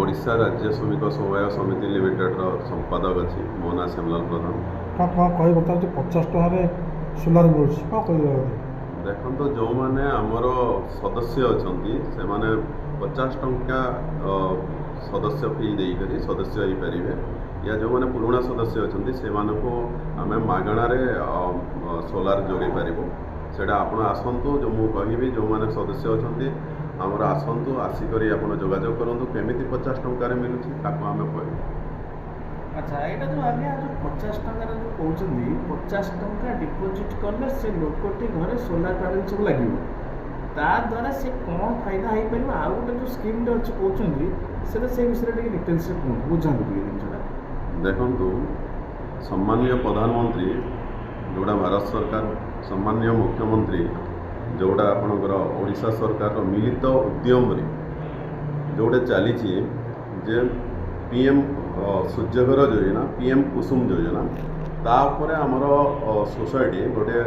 ओडिशा राज्य श्रमिक समवाय समिति लिमिटेड संपादक अच्छी मो ना श्यामलाल प्रधान। कह बता 50 टकर सोलार मिलूँ कौन कह देखो जो मैंने आमर सदस्य अच्छा से मैंने 50 टंका सदस्य फी देकर सदस्य हो पारे या जो मैंने पुराना सदस्य अच्छा से आम मागणार सोलार जोड़े पारू सेटा आप आसतु जो मुझे कहबी जो मैंने सदस्य अच्छा आमर आसतु आसिक जोगाजोग करूँ केमी 50 टंकार मिलूँ ताको आम कह। अच्छा यहाँ जो आज्ञा जो 50 टकर जो कहते 50 टंका डिपोजिट कले से लोकटी घरे सोलार पैनल सब लगे द्वारा से कौन फायदा हो पार आउ गोटे जो स्कीम अच्छे कहते से विषय डिटेल्स बुझात जिनसा देखु सम्माननीय प्रधानमंत्री जोड़ा भारत सरकार सम्माननीय मुख्यमंत्री जोड़ा आपणकर ओडिशा सरकार मिलित उद्यम जोड़े चली जे पीएम सूर्यघर योजना पीएम कुसुम योजना तापर आमर सोसाइटी गोटे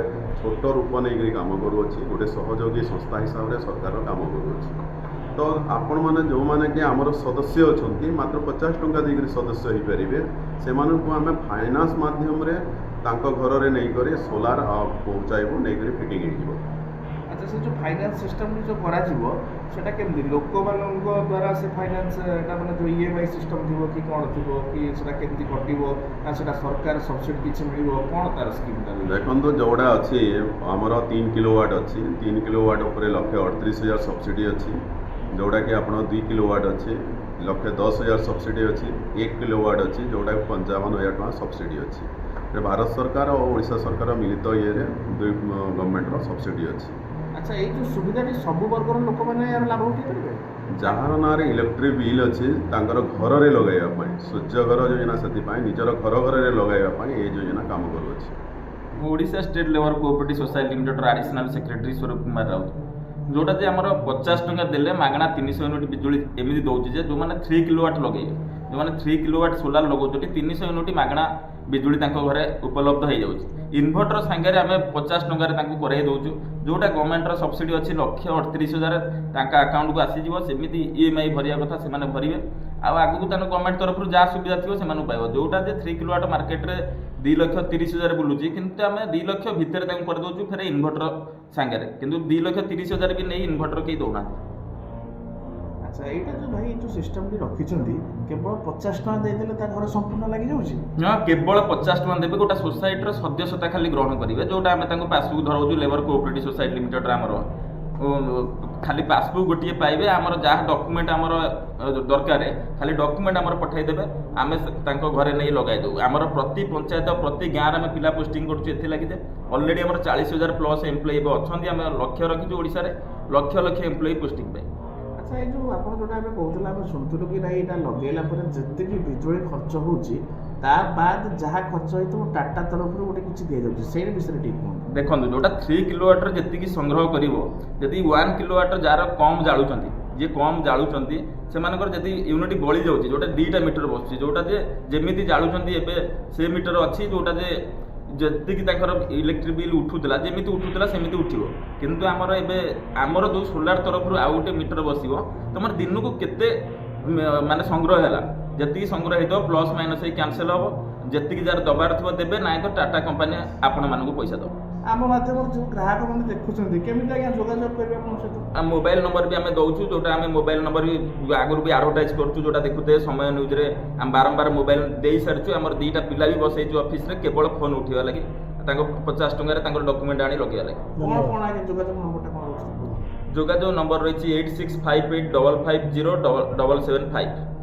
छोट रूप नहीं काम करुँच गोटे सहयोगी संस्था हिसाब से सरकार काम करुँच तो आपण मैंने जो मैंने कि आमर सदस्य अच्छा मात्र 50 टंका देकर सदस्य हो पारे से आम फाइनान्स मध्यम घर में नहीं कर सोलार पहुँचाइबू नहीं फिटिंग हो। अच्छा से जो फाइनान्स सिस्टम जो करा केमती लोक द्वारा से फाइनान्स माने जो ईएमआई सिस्टम थी कि कौन थी कि केमती कटो ना सरकार सब्सिडी किसी मिल कौन तार स्कीम देखो जोड़ा अच्छी आमर 3 किलोवाट अच्छी 3 किलोवाट उपर 1,38,000 सब्सिडी अच्छी जोड़ा कि आप 2 किलोवाट अच्छी 1,10,000 सब्सिडी अच्छी 1 किलोवाट अच्छी जोड़ा 55,000 टका सब्सिडी अच्छी भारत सरकार और ओडिशा सरकार मिलित ये दुई गवर्नमेंट सब्सिडी अच्छी। अच्छा ये जो सुविधा सब वर्गर लोक मैंने यार लाभ उठे पारे जार ना इलेक्ट्रिक बिल अच्छी घर में लगाइबा सूर्यघर योजना से निजर घर घर में लगाइबा ये योजना काम करुँच। Odisha state labour cooperative society limited additional secretary Swarup Kumar Raut जोटा जे आमर 50 टंका देले मागणा 300 यूनिट बिजुली एमती दौर जे जो मैंने 3 किलोवाट लगे जो मैंने 3 किलोवाट सोलार लगाउछथि 300 यूनिट मागणा बिजुली घरे उपलब्ध हो जाऊँगी इनभर्टर सांगे आम 50 टकर कराई दौचु जोटा गवर्नमेंट सब्सिडी अच्छी 1,38,000 अकाउंट को आसीज सेमती ईएमआई भरिया कथा से भरवे आगू गवर्नमेंट तरफ जहाँ सुविधा थी से पाइब जोटा 3 किलोवाट मार्केट में 2,30,000 बुलूची किंतु आम 2 लक्ष भितर कर दौचु फेर इनभर्टर सांगे किंतु 2,30,000 भी नहीं इनभर्टर कहीं दौना। अच्छा यहाँ जो भाई जो सिस्टम रखी केवल 50 टका देदेले घर संपूर्ण लगी जाऊँगी हाँ केवल 50 टका देवे गोटा सोसाइटी सदस्यता खाली ग्रहण करेंगे जोटा आम पासबुक धराऊँ लेबर कोऑपरेटिव सोसाइटी लिमिटेड आमर खाली पासबुक गोटे पाइबे आमर जहाँ डॉक्यूमेंट आमर दरकार खाली डॉक्यूमेंट आमर पठाइदेवे आम घरे नहीं लगाई दू आमर प्रति पंचायत प्रति गाँव में पिला पोस्टिंग कर लगे ऑलरेडी आमर 40,000 प्लस एम्प्लॉय अच्छा आम लक्ष्य रखीचु ओडिशा रे लक्ष लक्ष एम्प्लॉय पोस्टिंग पे। अच्छा ये जो आप जोटा कहते हैं शुणुलु कि नहीं यहाँ लगेला जी बिजुली खर्च होची बाद जहाँ खर्च हो टाटा तरफ गोटे किसी दी जाऊँगी से विषय ठीक कहूँ देखो जोटा 3 किलोवाटर जी संग्रह कर 1 किलोवाटर जार कम जालुंट जी कम जालुंट से यूनिट बड़ी जाऊँगी जोटा 2टा मीटर बस जोटा जमी जालुंट से मीटर अच्छी जोटा जी इलेक्ट्रिक बिल उठूला जमी उठूला सेमती उठो किंतु आमर आमर जो सोलार तरफ आउ गोटे मीटर बस तुम दिन को केते माने संग्रह है जी संग्रह हो प्लस माइनस कैंसल हम जी जार दबार थो देवे ना तो टाटा कंपनी आपण मानक पैसा दब आम माध्यम जो ग्राहक मैंने देखुं केमी आज्ञा जोगाजोग करेंगे सहित मोबाइल नंबर भी आम दौचु जोटा आम मोबाइल नंबर भी आगुरी भी आडभटाइज करूँ जोटा देखुते समय न्यूज रे आम बारंबार मोबाइल दे सारी आम 2टा पिला भी बसईचु ऑफिस रे केवल फोन उठा लगे 50 टकर डॉक्यूमेंट आनी लगे लगे जोगाजोग नंबर रही 8658550775